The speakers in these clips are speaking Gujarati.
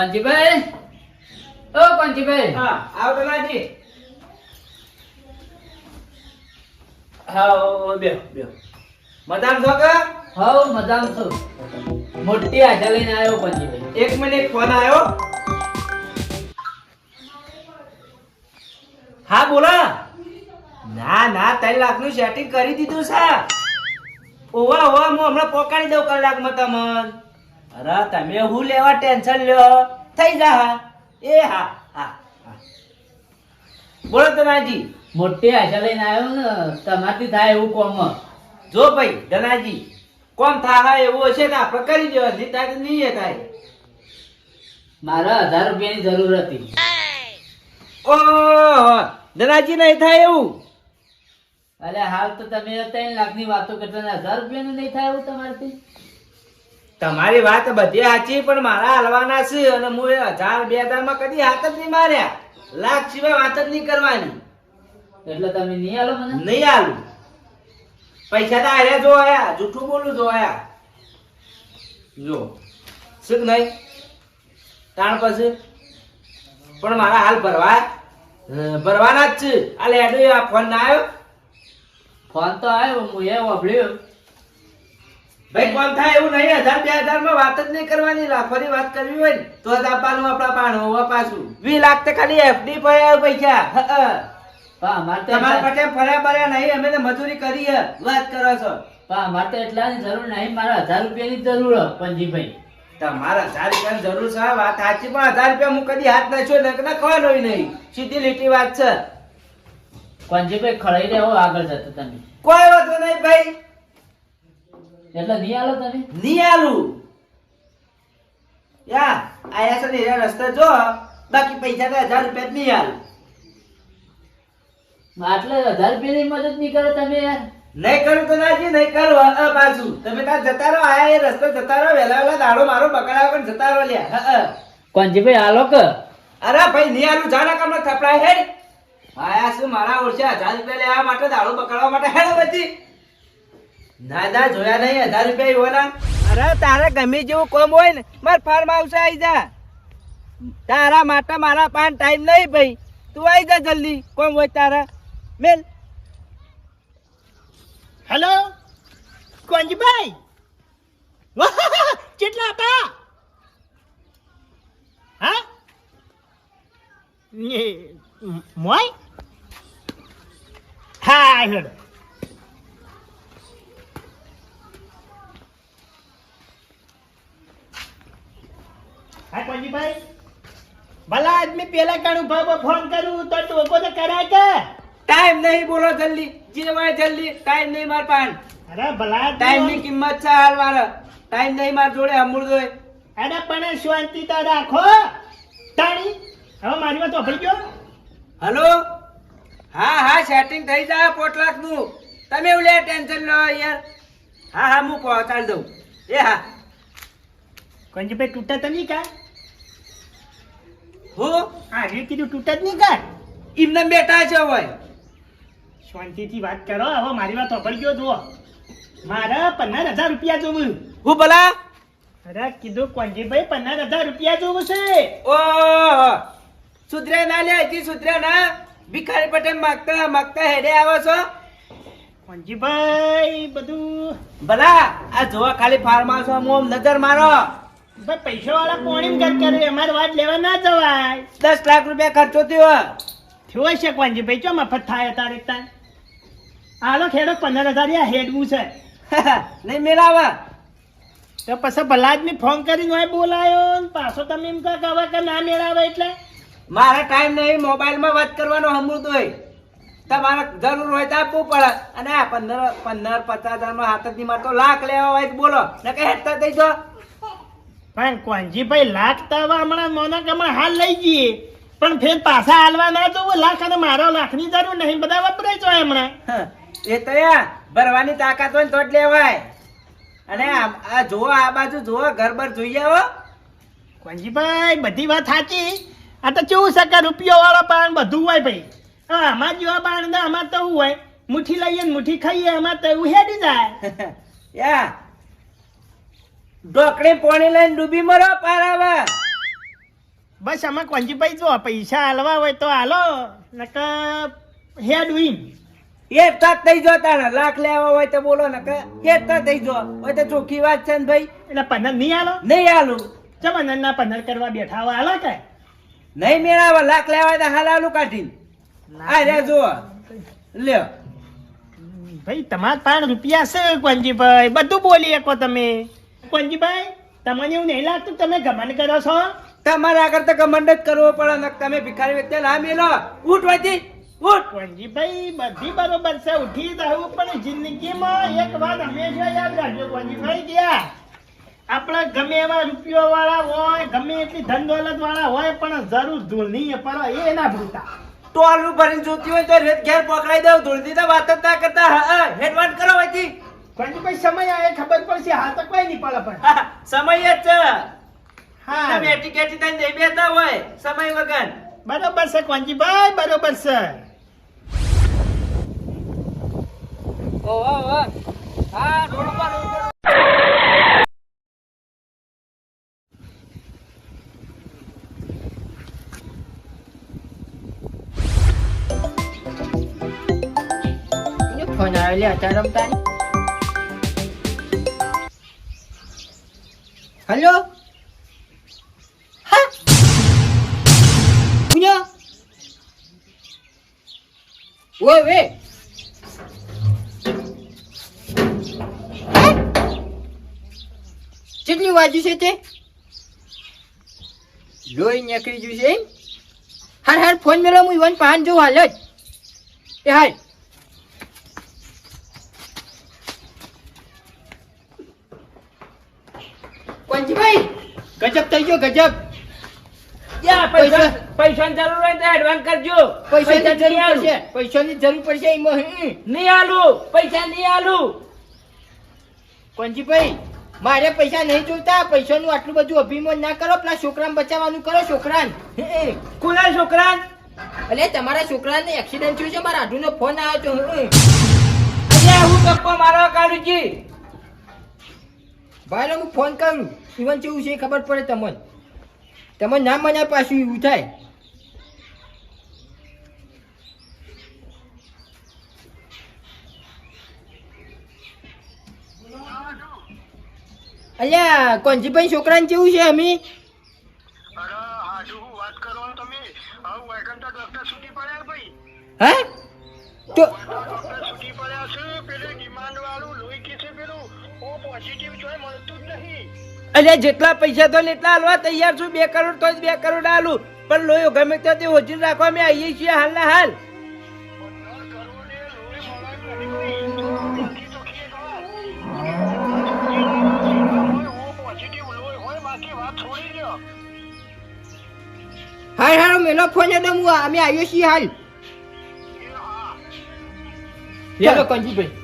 કોંજીભાઈ, ઓ કોંજીભાઈ. હા આવો ધનાજી. હા બે મજામાં છો કે? હઉ મજામાં છું. મોટી આજા લઈને આવ્યો કોંજીભાઈ. એક મિનિટ ફોન આવ્યો. હા બોલો. ના 3 લાખનું સેટિંગ કરી દીધું છે. ઓવા હું હમણાં પોકાડી દઉં કલાકમાં તમને. અરે તમે હું લેવા ટેન્શન લ્યો, થઈ જા. એ હા હા હા બોલો ધનાજી. મોટી આજા લઈને આવ્યો ને, તમારથી થાય એવું કોમ. જો ભાઈ ધનાજી, કોમ થાય એવું હશે ને આપણે કરી દેવા, નહીં થાય તો નહીં થાય. મારે 1000 રૂપિયાની જરૂર હતી. ઓહો ધનાજી નહીં થાય એવું? અરે હાલ તો તમે 3 લાખની વાતો કરતા ને 1000 રૂપિયાનું નહીં થાય એવું તમારથી? તમારી વાત બધી સાચી, પણ મારા હલવાના છે અને હું 1000-2000 માં કદી હાથ જ નહીં માર્યા. લાખ સિવાય વાત જ નહીં કરવાની. એટલે તમે નહીં આલો મને? નહીં આલું. પૈસા તો આયા જો આયા, જૂઠું બોલું જો આયા. જો શું નહીં તાણ પછી પણ મારા હાલ ભરવાના જ છે. આ લેડો આ ફોન ના આવ્યો? ફોન તો આવ્યો, હું એ વાપર્યો. ભાઈ કોણ થાય એવું નહીં. 1000-2000 માં વાત જ નહીં કરવાની. લાખોની વાત કરવી હોય ને તો જ આપવાનું આપણા પાણ હોવા પાછું. 20 લાખ તો ખાલી એફડી પડ્યા પૈસા. અમારે તો તમારા પટે ફર્યા બર્યા નહીં, અમે તો મજૂરી કરી હે. વાત કરો છો? અમારે તો એટલાની જરૂર નહીં, મારે 1000 રૂપિયાની જરૂર હે પંજીભાઈ. તમારા 1000 રૂપિયાની જરૂર છે વાત સાચી, પણ 1000 રૂપિયા હું કદી હાથ નાખ્યો નાખવાનો નહીં. સીધી લીટી વાત છે. પંજીભાઈ ખડાઈ રહ્યો આગળ જતો તમે. કોઈ વાંધો નહીં ભાઈ, એટલે નહીં આલો તમે? નહીં આલું. યા આયા છે ને એ રસ્તે જો, બાકી પૈસા તો 1000 રૂપિયા જ નહીં આલું. આટલે 1000 રૂપિયાની મદદ નહીં કરો તમે યાર? નહીં કરું તો નાજી, નહીં કરું. પાછું તમે ત્યાં જતા રહો, આયા એ રસ્તે જતા રહો. વહેલા દાડો મારો બકડાવ પણ જતા રહો લ્યા. કોંજીભાઈ આલો કે? અરે ભાઈ નહીં આલું, જાના કામ થપડાય હેડ. આયા શું મારા ઓળશે 1000 રૂપિયા લેવા માટે, દાડો બકડવા માટે હેડ બધી. ના જોયા નહીં 1000 રૂપિયા એવોના. અરે તારે ગમે જેવું કોમ હોય ને માર ફાર્મ હાઉસ આવી જા. તારા માટે મારા પાન ટાઈમ નહીં ભાઈ. તું આવી જા જલ્દી, કોમ હોય તારા મેલ. હેલો કોંજીભાઈ, કેટલા હતા? હા મોય હા હેડો. હા કોંજીભાઈ, ભલા આદમી પેલા કાણું ફોન કરું તો ટોકો તો કરાય કે? ટાઈમ નહીં, બોલો જલ્દી. જીવાય જલ્દી, ટાઈમ નહીં માર પાન. અરે ભલા ટાઈમ ની કિંમત છે હાલ મારે. ટાઈમ નહીં માર જોડે અમૂળ દોય. અરે પણ શાંતિ તો રાખો તાણી. હવે મારી વાત વાપરી ગયો. હલો હા સેટિંગ થઈ જાય 5 લાખ નું. તમે એવું લે ટેન્શન લો યાર. હા હું પહોંચાડી દઉં. એ હા કોંજીભાઈ તૂટા તો નહીં કા? હું હા એ કીધું તૂટા જ નહીં કા? એમને બેઠા છે હોય. શાંતિથી વાત કરો. હવે મારી વાત વાપરી ગયો જુઓ. મારે 15,000 રૂપિયા જોવું. હું ભલા? અરે કીધું કોંજીભાઈ 15,000 રૂપિયા જોવું છે. ઓહો સુધરે ના લે, હજી સુધરે ના. ભિખારી પટેલ માગતા હેડે આવો છો. કોંજીભાઈ બધું ભલા આ જોવા ખાલી ફાર્મ હાઉસ માં નજર મારો. ભાઈ પૈસા વાળા પોણી ઘર કરે, અમારે વાત લેવા ના જવાય. 10 લાખ રૂપિયા ખર્ચો થયો. થયો છે કોંજીભાઈ, ચો મફત થાય તારે તાર. હાલો ખેડો 15,000 હેડવું છે. નહીં મેળાવા તો પછી ભલા આદમી ફોન કરીને હોય બોલાયો ને પાછો તમે એમ કહો કે ના મેળાવે એટલે? મારા ટાઈમ નહીં, મોબાઈલ માં વાત કરવાનો અમૃત હોય. તમારે જરૂર હોય તો આપવું પડે. અને આ 15-50,000 માં હાથ જ નહીં મારતો. લાખ લેવા હોય તો બોલો, ને કઈ હેઠતા થઈ જો. પણ કોંજીભાઈ લાખ તો હવે હમણાં મોના કમા હાલ લઈ જઈએ, પણ ફેર પાછા હાલવા ના જોવું. લાખ અને મારો લાખની જરૂર નહીં, બધા વપરાય છો હમણાં. એ તો યાર ભરવાની તાકાત હોય ને તો જ લેવાય. અને આ જુઓ, આ બાજુ જુઓ, ઘર બર જોઈ આવો. કોંજીભાઈ બધી વાત સાચી. આ તો કેવું છે કે રૂપિયો વાળા પાન બધું હોય ભાઈ. હા અમાર જેવા બાણ ને અમાર તો એવું હોય, મુઠ્ઠી લઈએ ને મુઠ્ઠી ખાઈએ, અમાર તો એવું હેડી જાય. યા ઢોકળી પોણી લઈને ડૂબી મરો પારાવા. બસ આમાં કોંજીભાઈ જો પૈસા હાલવા હોય તો હાલો નકર હેડ વિન એક તો થઈ જો તારા લાખ લેવા હોય તો બોલો ને કે એક તો થઈ જો હોય તો ચોખ્ખી વાત છે ને ભાઈ. એટલે 15 નહીં હાલો નહીં આલું ચમ 15 કરવા બેઠા હોય હાલો કે નહીં મેળાવા લાખ લેવા હોય તો હાલ આલું કાઢીને આ રે જો લ્યો. ભાઈ તમારા પાંચ રૂપિયા છે કોંજીભાઈ બધું બોલી શકો તમે. કોંજીભાઈ તમને એવું નહીં લાગતું તમે ગમન કરો છો? તમારે આગળ તો કમંડ જ કરવો પડે ને તમે ભિખારી વ્યક્તિ ના મેલો ઉઠ વાંચી ઉઠ. કોંજીભાઈ બધી બરોબર છે ઉઠી જવું પણ જિંદગીમાં એક વાત હંમેશા યાદ રાખજો કોંજીભાઈ ગયા આપણે ગમે એવા રૂપિયો વાળા હોય ગમે એટલી ધન દોલત વાળા હોય પણ જરૂર ધૂળ નહીં પડે એ ના ભૂલતા. ટોલું ભરીને જોતી હોય તો રેત ઘેર પકડાઈ દઉં ધૂળથી તો વાત જ ના કરતા હેડવાન કરો વાંચી. કોંજીભાઈ સમય આવે ખબર પડશે હા તો કોઈ નહીં પડે પણ સમય જ છે. હા તમે ટિકેટ થઈને નહીં બેઠા હોય સમય વગર. બરોબર છે કોંજીભાઈ બરોબર છે. ઓહો હા રોડ પર ફોન આવ્યો લે અત્યારે રમતા હેલો હા પુણ્ય ઓય વે કેટલી વાજુ છે તે લોહી નીકળી ગયું છે હાર હાર ફોન મેળો હું ઈવન પાન જો હાલ જ એ હાલ કોંજીભાઈ ગજબ થઈ ગયો ગજબ. પૈસાની જરૂર હોય તો એડવાન્સ કરજો. પૈસાની જરૂર નહીં આલું. પડશે પૈસાની જરૂર પડશે એમાં નહીં આલું પૈસા નહીં આલું. કોંજીભાઈ મારે પૈસા નહીં જોઈતા પૈસાનું આટલું બધું અભિમાન ના કરો પેલા છોકરાને બચાવવાનું કરો છોકરાને. કોના છોકરા અલે તમારા છોકરાને એક્સિડન્ટ થયું છે મારા આઢુનો ફોન આવ્યો તો હું ગપ્પો મારવા કાઢું છી. ભાઈ હું ફોન કરું ઇવન કેવું છે એ ખબર પડે તમને તમે ના મને પાછું એવું થાય. અલ્યા કોંજીભાઈ છોકરાને કેવું છે અમી હે તો અલ્યા જેટલા પૈસા તો એટલા હાલવા તૈયાર છું 2 કરોડ તો 2 કરોડ હાલું પણ લોહી ગમે તે ઓછી રાખવા અમે આવીએ છીએ હાલ ના હાલ. હાલ હાલો મેલો ફોન હતો હું અમે આવ્યો છીએ હાલ. ચાલો કોંજીભાઈ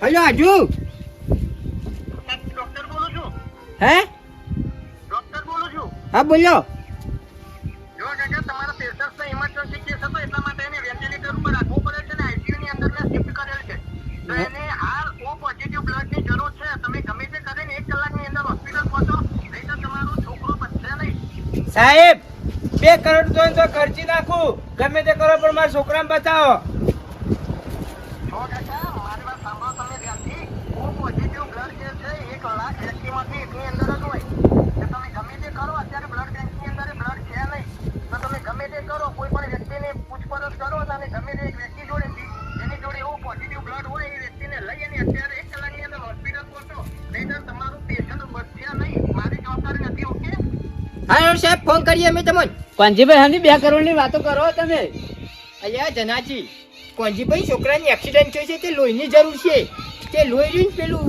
હલો આજુ ડોક્ટર બોલું છું. હે ડોક્ટર બોલું છું. હા બોલો. જો કાકા તમારા પેશન્ટને ઇમરજન્સી કેસ હતો એટલા માટે એને વેન્ટિલેટર ઉપર રાખવું પડે છે ને આઈસીયુ ની અંદર ને શિફ્ટ કરેલ છે તો એને હાલ ઓ પોઝિટિવ બ્લડ ની જરૂર છે. તમે ગમે તે કરીને 1 કલાકની અંદર હોસ્પિટલ પહોંચો નહીં તો તમારો છોકરો બચશે નહીં. સાહેબ 2 કરોડ તો ખર્ચી નાખું ગમે તે કરો પણ મારા છોકરાને બચાવો. જો કાકા મારી વાત સાંભળો તમે ધ્યાનથી. ઓ પોઝિટિવ બ્લડ જે છે 1 લાખ વ્યક્તિમાંથી એટલી અંદર જ હોય કે તમે ગમે તે કરો અત્યારે બ્લડ બેંકની અંદર બ્લડ છે નહીં તો તમે ગમે તે કરો કોઈ પણ વ્યક્તિને પૂછપરછ કરો અને ગમે તે એક વ્યક્તિ જોડે જેની જોડે એવું પોઝિટિવ બ્લડ હોય એ વ્યક્તિને લઈ અને અત્યારે 1 કલાકની અંદર હોસ્પિટલ પહોંચો નહીં તો તમારું પેશન્ટ બચશે નહીં. મારી જવાબદારી નથી. ઓકે હા સાહેબ ફોન કરીએ અમે તમને. કોંજીભાઈ હાની 2 કરોડ ની વાતો કરો તમે. અલ્યા જનાજી કોંજીભાઈ છોકરાની એક્સિડન્ટ થયો છે તે લોહીની જરૂર છે તે લોહી રહ્યું ને પેલું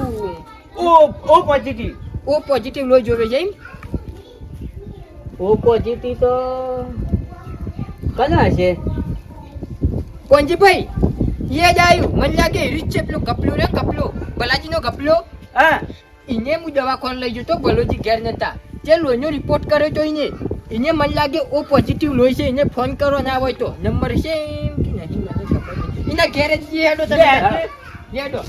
ઓ પોઝિટિવ ઓ પોઝિટિવ લોહી જોવે છે એમ. ઓ પોઝિટિવ તો કના છે કોંજીભાઈ યાદ આવ્યું મને લાગે હીરું જ છે પેલો કપલો રે કપલો બલાજીનો કપલો. હા એને હું દવાખાને લઈ જતો બલોજી ઘેર નતા તે લોહીનો રિપોર્ટ કર્યો તો એને મને લાગે ઓ પોઝિટિવ લોહી છે એને ફોન કરો ના હોય તો નંબર છે એમ કે નહીં મને ખબર નહીં. એના ઘેર જ જઈએ હેડો તમે. લેડો.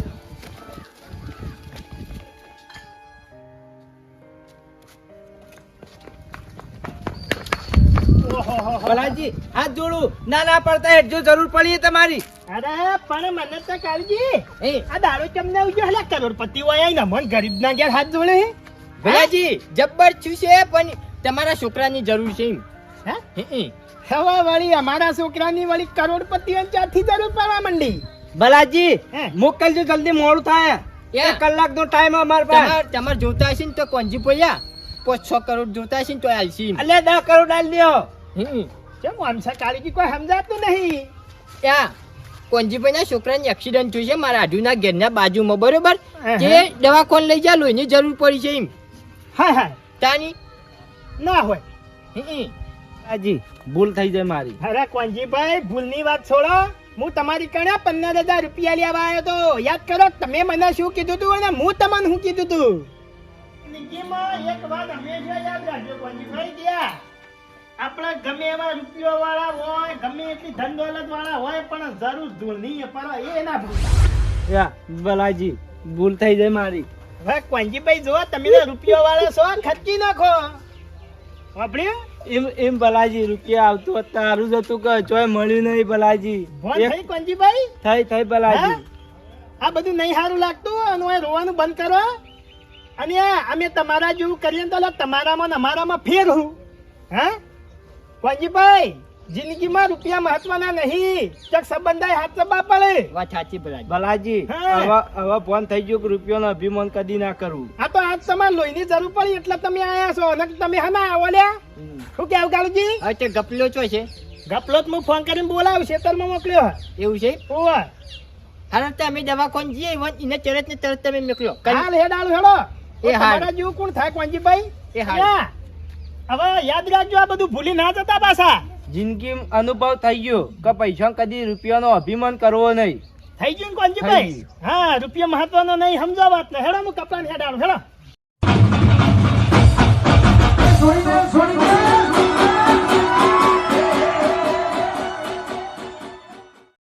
ભલાજી હાથ જોડું ના ના પડતા હેઠ જો જરૂર પડી તમારી. અરે પણ મને તો કાળજી એ આ દારૂ ચમને ઉજો હલે કરોડપતિ હોય ને મન ગરીબ ના ઘેર હાથ જોડે ભલાજી જબ્બર છું છે પણ તમારા છોકરાની જરૂર છે એમ. હે હવે વળી અમારા છોકરાની વળી કરોડપતિઓ ચાથી જરૂર પડવા માંડી. ભલાજી હે? મોકલજો જલ્દી મોડું થાય. યા. 1 કલાકનો ટાઈમ અમાર પાસે. તમારે જોતા હશે ને તો કોંજી પોયા 5-6 કરોડ જોતા હશે ને તો આલસી એમ. અલે 10 કરોડ આલ દ્યો. કેમ આમ છે કાળજી કોઈ સમજાતું નહીં. ત્યાં કોંજીભાઈના છોકરાને એક્સિડન્ટ થયું છે મારા આઢુના ઘેરના બાજુમાં બરોબર હા, તે દવાખાને લઈ જા લોહીની જરૂર પડી છે એમ. હા હા તાની ના હોય. ભલાજી ભૂલ થઈ જાય મારી. અરે કોંજીભાઈ ભૂલની વાત છોડો. હું તમારી કણે 15,000 રૂપિયા લેવા આવ્યો તો યાદ કરો તમે મને શું કીધું તું અને હું તમને શું કીધું તું. જિંદગીમાં એક વાત હંમેશા યાદ રાખજો કોંજીભાઈ ત્યાં આપણે ગમે એવા રૂપિયો વાળા હોય ગમે એટલી ધન દોલત વાળા હોય પણ જરૂર ધૂળની પર એ ના ભૂલતા. યા ભલાજી ભૂલ થઈ જાય મારી. હવે કોંજીભાઈ જો તમે તો રૂપિયો વાળા છો ખર્ચી નાખો. વાપર્યું એમ ભલાજી રૂપિયા આવતું હોત તારું જ હતું કે ચોય મળ્યું નહીં ભલાજી. ભોન થઈ કોંજીભાઈ થઈ ભલાજી. આ બધું નહીં સારું લાગતું અને હવે રોવાનું બંધ કરો અને અમે તમારા જેવું કરીએ તો તમારામાં ને અમારામાં ફેર હું. હા કોંજીભાઈ જિંદગીમાં રૂપિયા મહત્વના નહીં ચક સંબંધાય હાથ ચબા પડે. વાત સાચી ભલાજી. ભલાજી હા. હવે ફોન થઈ ગયો કે રૂપિયાનો અભિમાન કદી ના કરવું. આ તો આજ તમારે લોહીની જરૂર પડી એટલે તમે આયા છો અને તમે હા ના આવો લ્યા. શું કેવું કાળજી હવે તે ગપલો છો છે ગપલો હું ફોન કરીને બોલાવું ખેતરમાં મોકલ્યો એવું છે. ઓવા હાલ તો અમે દવાખાને જઈએ એને તરત ને તરત તમે મોકલો. હાલ હેડાળું હેડો એ હાલ. તમારા જેવું કોણ થાય કોંજીભાઈ એ હાલ. યા. હવે યાદ રાખજો આ બધું ભૂલી ના જતા પાછા. જિંદગી અનુભવ થઈ ગયો કે પૈસા કદી રૂપિયાનો અભિમાન કરવો નહીં. થઈ ગયું ને કોંજીભાઈ થઈ હા રૂપિયા મહત્વનો નહીં સમજો વાત ને હેડો હું કપડાને હેડાડું હેડો છોડી દે